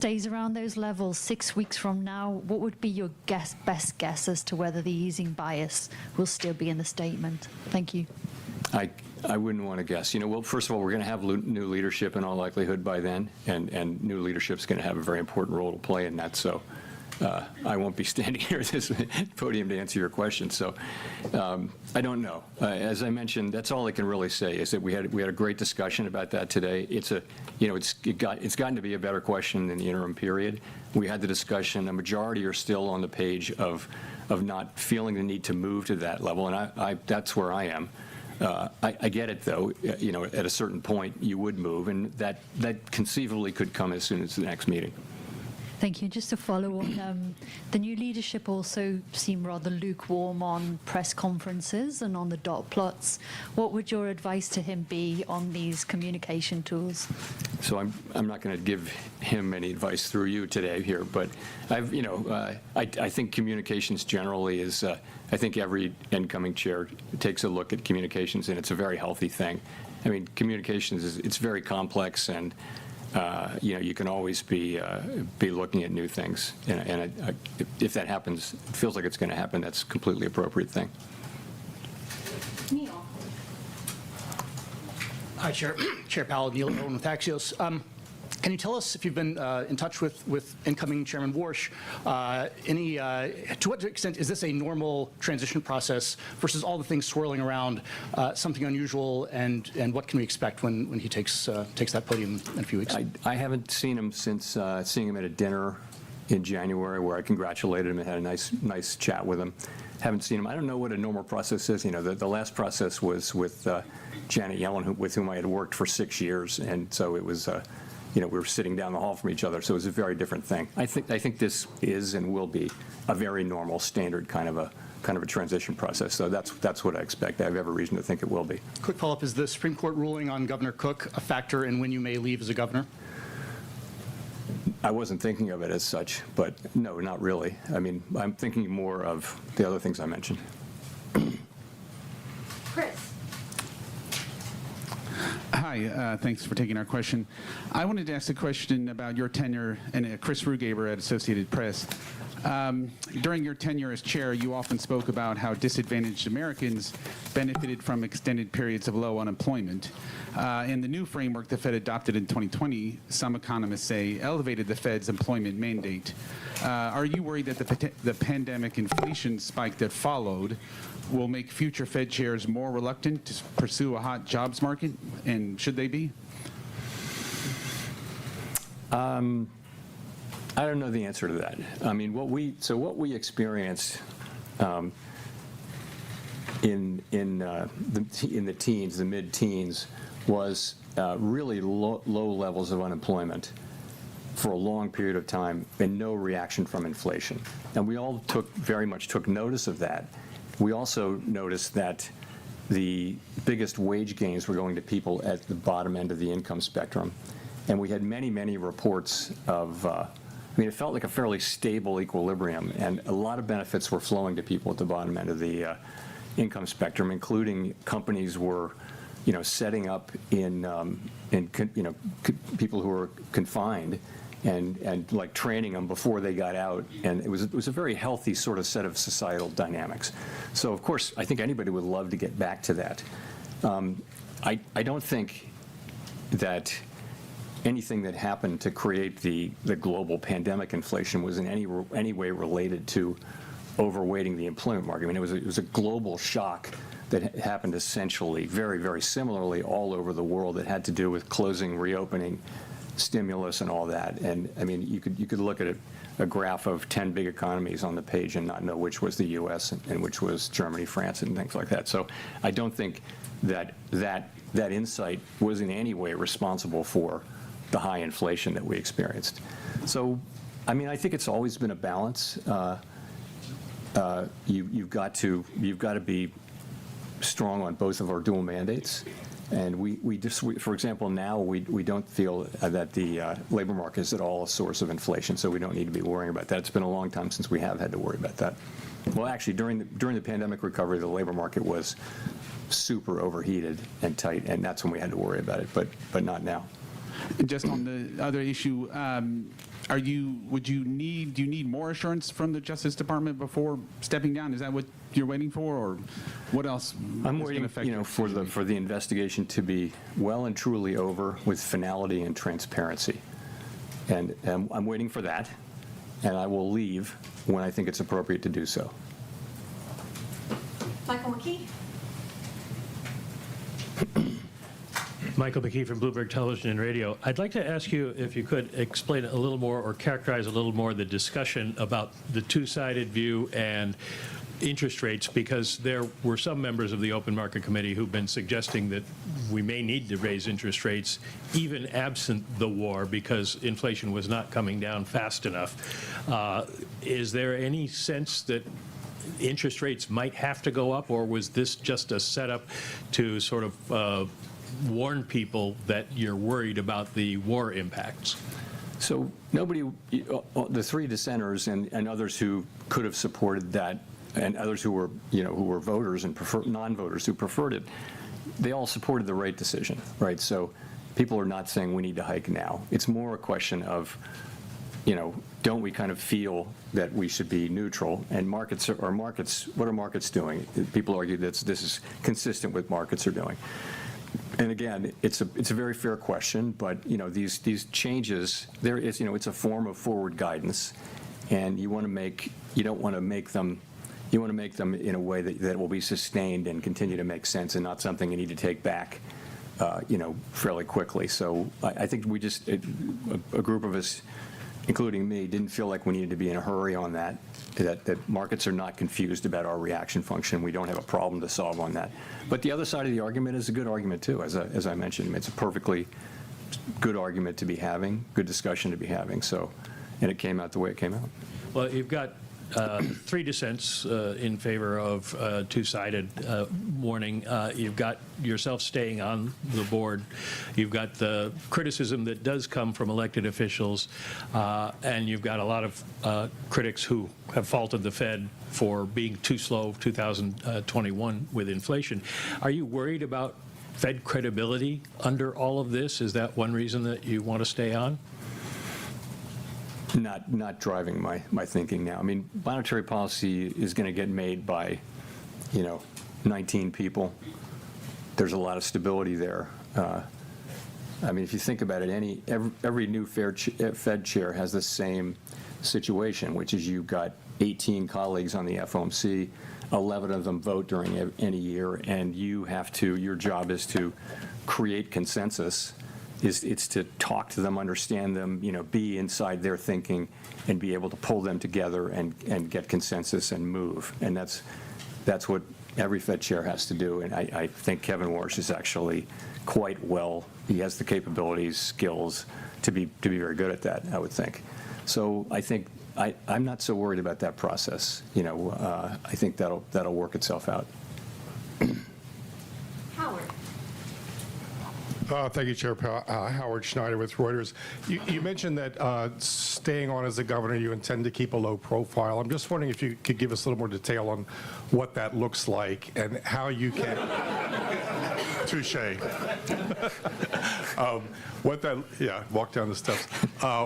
stays around those levels 6 weeks from now, what would be your best guess as to whether the easing bias will still be in the statement? Thank you. I wouldn't want to guess. Well, first of all, we're going to have new leadership in all likelihood by then, and new leadership's going to have a very important role to play in that. So I won't be standing here at this podium to answer your question. So I don't know. As I mentioned, that's all I can really say is that we had a great discussion about that today. It's gotten to be a better question in the interim period. We had the discussion. A majority are still on the page of not feeling the need to move to that level, and that's where I am. I get it, though. At a certain point, you would move, and that conceivably could come as soon as the next meeting. Thank you. Just to follow on, the new leadership also seemed rather lukewarm on press conferences and on the dot plots. What would your advice to him be on these communication tools? So I'm not going to give him any advice through you today here, but I think communications generally is. I think every incoming chair takes a look at communications, and it's a very healthy thing. I mean, communications it's very complex, and you can always be looking at new things, and if that happens, it feels like it's going to happen. That's a completely appropriate thing. Neil. Hi, Chair Powell, Neil Irwin with Axios. Can you tell us if you've been in touch with incoming Chairman Warsh? To what extent is this a normal transition process versus all the things swirling around, something unusual, and what can we expect when he takes that podium in a few weeks? I haven't seen him since seeing him at a dinner in January where I congratulated him and had a nice chat with him. Haven't seen him. I don't know what a normal process is. The last process was with Janet Yellen, with whom I had worked for 6 years, and so it was. We were sitting down the hall from each other, so it was a very different thing. I think this is and will be a very normal, standard kind of a transition process. So that's what I expect. I have every reason to think it will be. Quick follow-up: is the Supreme Court ruling on Governor Cook a factor in when you may leave as a governor? I wasn't thinking of it as such, but no, not really. I mean, I'm thinking more of the other things I mentioned. Chris. Hi, thanks for taking our question. I wanted to ask a question about your tenure, and Chris Rugaber at Associated Press. During your tenure as chair, you often spoke about how disadvantaged Americans benefited from extended periods of low unemployment. In the new framework the Fed adopted in 2020, some economists say elevated the Fed's employment mandate. Are you worried that the pandemic inflation spike that followed will make future Fed chairs more reluctant to pursue a hot jobs market, and should they be? I don't know the answer to that. I mean, what we experienced in the teens, the mid-teens, was really low levels of unemployment for a long period of time and no reaction from inflation. And we all very much took notice of that. We also noticed that the biggest wage gains were going to people at the bottom end of the income spectrum. And we had many reports of, it felt like a fairly stable equilibrium, and a lot of benefits were flowing to people at the bottom end of the income spectrum, including companies were, setting up in people who were confined and like training them before they got out, and it was a very healthy sort of set of societal dynamics. So of course, I think anybody would love to get back to that. I don't think that anything that happened to create the global pandemic inflation was in any way related to overweighting the employment market. I mean, it was a global shock that happened essentially very similarly all over the world. That had to do with closing, reopening, stimulus, and all that. And I mean, you could look at a graph of 10 big economies on the page and not know which was the U.S. and which was Germany, France, and things like that. So I don't think that insight was in any way responsible for the high inflation that we experienced. So, I mean, I think it's always been a balance. You've got to be strong on both of our dual mandates. And for example, now we don't feel that the labor market is at all a source of inflation, so we don't need to be worrying about that. It's been a long time since we have had to worry about that. Well, actually, during the pandemic recovery, the labor market was super overheated and tight, and that's when we had to worry about it, but not now. Just on the other issue, do you need more assurance from the Justice Department before stepping down? Is that what you're waiting for, or what else? I'm is waiting, gonna affect your for decision? the investigation to be well and truly over with finality and transparency. And I'm waiting for that, and I will leave when I think it's appropriate to do so. Michael McKee. Michael McKee from Bloomberg Television and Radio. I'd like to ask you if you could explain a little more or characterize a little more the discussion about the two-sided view and interest rates, because there were some members of the Open Market Committee who've been suggesting that we may need to raise interest rates even absent the war because inflation was not coming down fast enough. Is there any sense that interest rates might have to go up, or was this just a setup to sort of warn people that you're worried about the war impacts? So nobody, the three dissenters and others who could have supported that, and others who were, who were voters and non-voters who preferred it, they all supported the rate decision, right? So people are not saying we need to hike now. It's more a question of, don't we kind of feel that we should be neutral? And what are markets doing? People argue that this is consistent with markets are doing. And again, it's a very fair question, but these changes, it's a form of forward guidance, and you don't want to make them in a way that will be sustained and continue to make sense, and not something you need to take back, fairly quickly. So I think we just a group of us, including me, didn't feel like we needed to be in a hurry on that markets are not confused about our reaction function. We don't have a problem to solve on that. But the other side of the argument is a good argument, too, as I mentioned. It's a perfectly good argument to be having, good discussion to be having. So, and it came out the way it came out. Well, you've got three dissents in favor of two-sided warning. You've got yourself staying on the board. You've got the criticism that does come from elected officials, and you've got a lot of critics who have faulted the Fed for being too slow 2021 with inflation. Are you worried about Fed credibility under all of this? Is that one reason that you want to stay on? Not driving my thinking now. I mean, monetary policy is going to get made by, 19 people. There's a lot of stability there. I mean, if you think about it, every new Fed chair has the same situation, which is you've got 18 colleagues on the FOMC, 11 of them vote during any year, and your job is to create consensus. It's to talk to them, understand them, be inside their thinking, and be able to pull them together and get consensus and move. And that's what every Fed chair has to do. And I think Kevin Warsh is actually quite well. He has the capabilities, skills to be very good at that, I would think. So I think I'm not so worried about that process. I think that'll work itself out. Howard. Thank you, Chair Powell. Howard Schneider with Reuters. You mentioned that staying on as a governor, you intend to keep a low profile. I'm just wondering if you could give us a little more detail on what that looks like and how you can... Touche. Walk down the steps.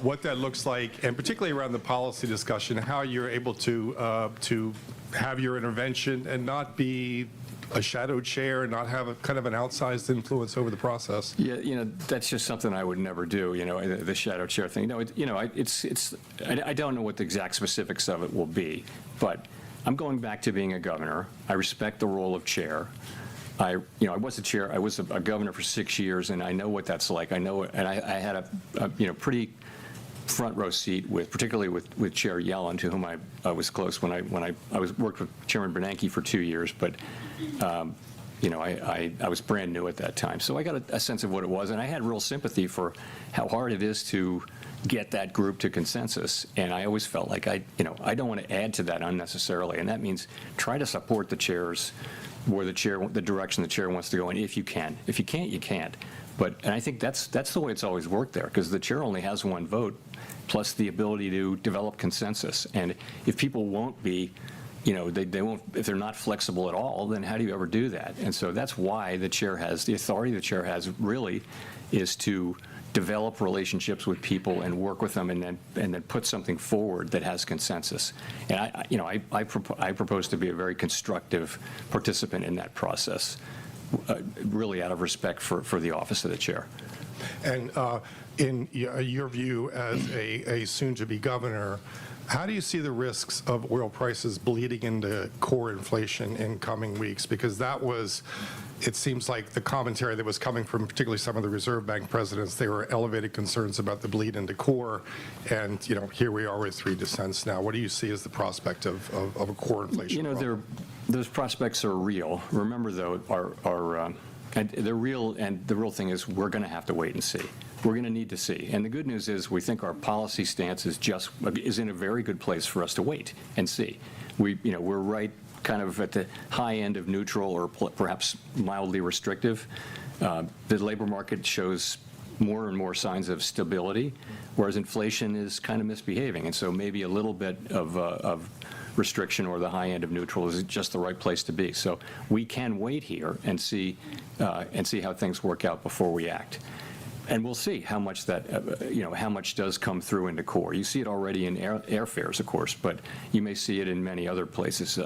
What that looks like, and particularly around the policy discussion, how you're able to have your intervention and not be a shadow chair and not have a kind of an outsized influence over the process. Yeah, that's just something I would never do. The shadow chair thing. No, I don't know what the exact specifics of it will be, but I'm going back to being a governor. I respect the role of chair. I was a chair. I was a governor for 6 years, and I know what that's like. I know, and I had a pretty front row seat particularly with Chair Yellen, to whom I was close when I worked with Chairman Bernanke for 2 years, but I was brand new at that time, so I got a sense of what it was, and I had real sympathy for how hard it is to get that group to consensus. And I always felt like I don't want to add to that unnecessarily, and that means try to support the chairs where the direction the chair wants to go in, if you can. If you can't, you can't. And I think that's the way it's always worked there, because the chair only has one vote, plus the ability to develop consensus. And if people won't be, they won't, if they're not flexible at all, then how do you ever do that? And so that's why the authority the chair has really is to develop relationships with people and work with them, and then put something forward that has consensus. And I propose to be a very constructive participant in that process, really out of respect for the office of the chair. And in your view as a soon-to-be governor, how do you see the risks of oil prices bleeding into core inflation in coming weeks? Because that was, it seems like the commentary that was coming from particularly some of the Reserve Bank presidents, they were elevated concerns about the bleed into core. And, here we are with 3 dissents now. What do you see as the prospect of a core inflation problem? Those prospects are real. Remember, though, they're real, and the real thing is we're going to have to wait and see. We're going to need to see. And the good news is we think our policy stance is in a very good place for us to wait and see. We're right kind of at the high end of neutral or perhaps mildly restrictive. The labor market shows more and more signs of stability, whereas inflation is kind of misbehaving. And so maybe a little bit of restriction or the high end of neutral is just the right place to be. So we can wait here and see how things work out before we act. And we'll see how much how much does come through into core. You see it already in airfares, of course, but you may see it in many other places.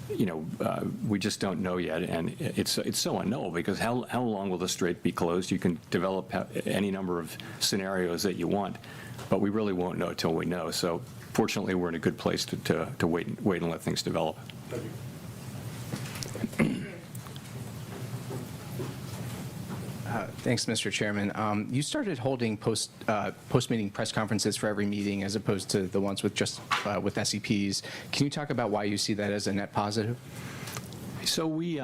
We just don't know yet, and it's so unknowable because how long will the strait be closed? You can develop any number of scenarios that you want, but we really won't know until we know. So fortunately, we're in a good place to wait and let things develop. Thank you. Thanks, Mr. Chairman. You started holding post-meeting press conferences for every meeting as opposed to the ones with just with SEPs. Can you talk about why you see that as a net positive? So we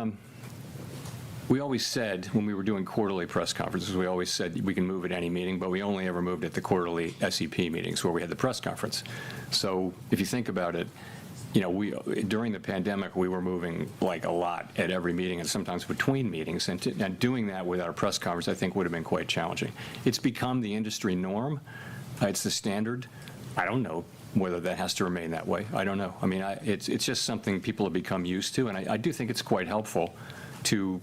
always said when we were doing quarterly press conferences, we always said we can move at any meeting, but we only ever moved at the quarterly SEP meetings where we had the press conference. So if you think about it, during the pandemic, we were moving like a lot at every meeting and sometimes between meetings, and doing that without a press conference, I think, would have been quite challenging. It's become the industry norm. It's the standard. I don't know whether that has to remain that way. I don't know. I mean, it's just something people have become used to, and I do think it's quite helpful to,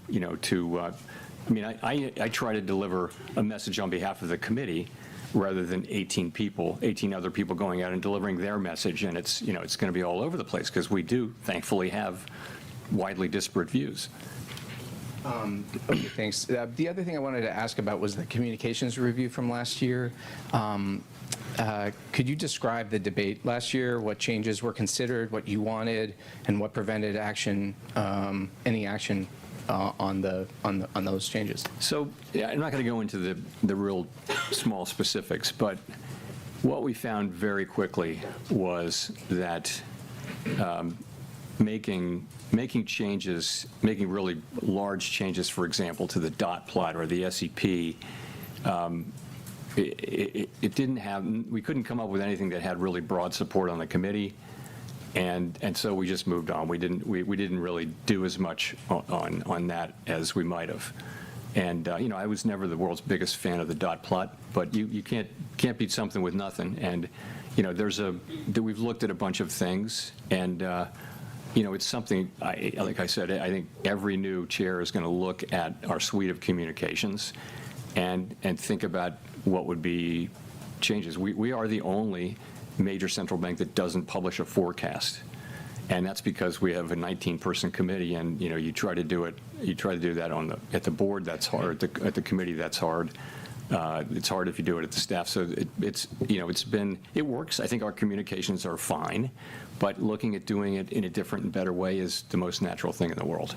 I try to deliver a message on behalf of the committee rather than 18 other people going out and delivering their message, and it's going to be all over the place because we do, thankfully, have widely disparate views. Okay, thanks. The other thing I wanted to ask about was the communications review from last year. Could you describe the debate last year, what changes were considered, what you wanted, and what prevented action, any action on those changes? So I'm not going to go into the real small specifics, but what we found very quickly was that making changes, making really large changes, for example, to the dot plot or the SEP, it didn't have, we couldn't come up with anything that had really broad support on the committee. And so we just moved on. We didn't really do as much on that as we might have. And I was never the world's biggest fan of the dot plot, but you can't beat something with nothing. And we've looked at a bunch of things, and it's something. Like I said, I think every new chair is going to look at our suite of communications, and think about what would be changes. We are the only major central bank that doesn't publish a forecast, and that's because we have a 19-person committee, and you try to do that at the board. That's hard. At the committee, that's hard. It's hard if you do it at the staff. So it works. I think our communications are fine, but looking at doing it in a different and better way is the most natural thing in the world.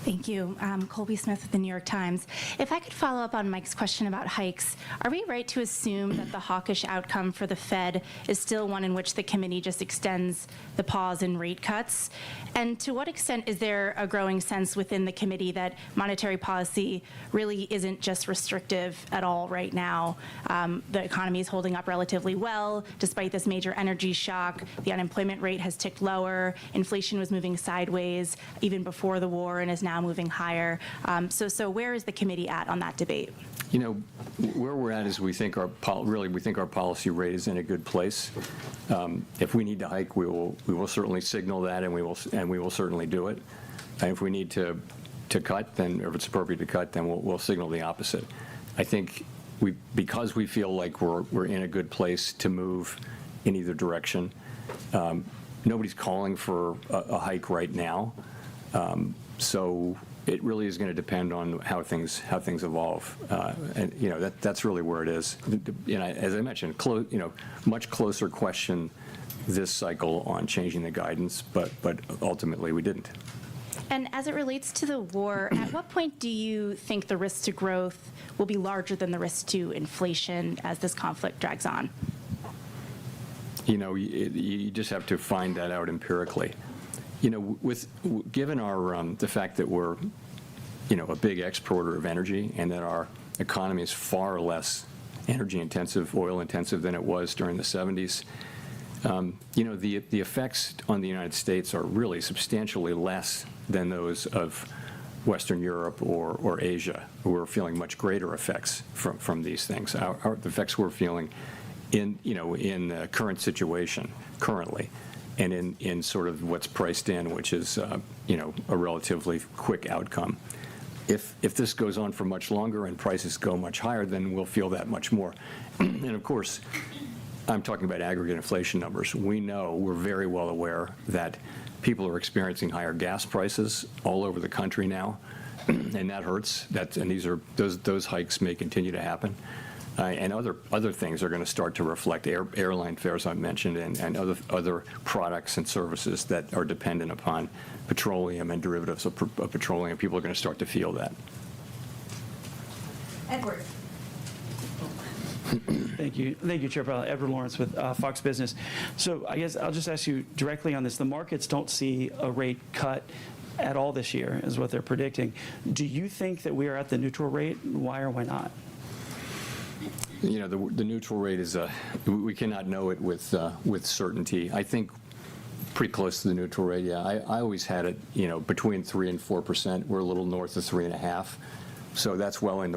Thank you. Colby Smith with the New York Times. If I could follow up on Mike's question about hikes, are we right to assume that the hawkish outcome for the Fed is still one in which the committee just extends the pause in rate cuts? And to what extent is there a growing sense within the committee that monetary policy really isn't just restrictive at all right now? The economy is holding up relatively well despite this major energy shock. The unemployment rate has ticked lower. Inflation was moving sideways even before the war and is now moving higher. So where is the committee at on that debate? Where we're at is we think our policy rate is in a good place. If we need to hike, we will certainly signal that, and we will certainly do it. And if we need to cut, then, or if it's appropriate to cut, then we'll signal the opposite. I think because we feel like we're in a good place to move in either direction, nobody's calling for a hike right now. So it really is going to depend on how things evolve, and that's really where it is. As I mentioned, much closer question this cycle on changing the guidance, but ultimately we didn't. And as it relates to the war, at what point do you think the risk to growth will be larger than the risk to inflation as this conflict drags on? You just have to find that out empirically. Given our the fact that we're a big exporter of energy, and that our economy is far less energy intensive, oil intensive than it was during the 70s, the effects on the United States are really substantially less than those of Western Europe or Asia, who are feeling much greater effects from these things. The effects we're feeling in the current situation, currently, and in sort of what's priced in, which is a relatively quick outcome. If this goes on for much longer and prices go much higher, then we'll feel that much more. And of course, I'm talking about aggregate inflation numbers. We're very well aware that people are experiencing higher gas prices all over the country now, and that hurts. And those hikes may continue to happen. And other things are going to start to reflect airline fares I mentioned, and other products and services that are dependent upon petroleum and derivatives of petroleum. People are going to start to feel that. Edward. Thank you, Chair Powell. Edward Lawrence with Fox Business. So I guess I'll just ask you directly on this. The markets don't see a rate cut at all this year, is what they're predicting. Do you think that we are at the neutral rate? Why or why not? The neutral rate is we cannot know it with certainty. I think pretty close to the neutral rate. Yeah, I always had it between 3% and 4%. We're a little north of 3.5%, so that's well into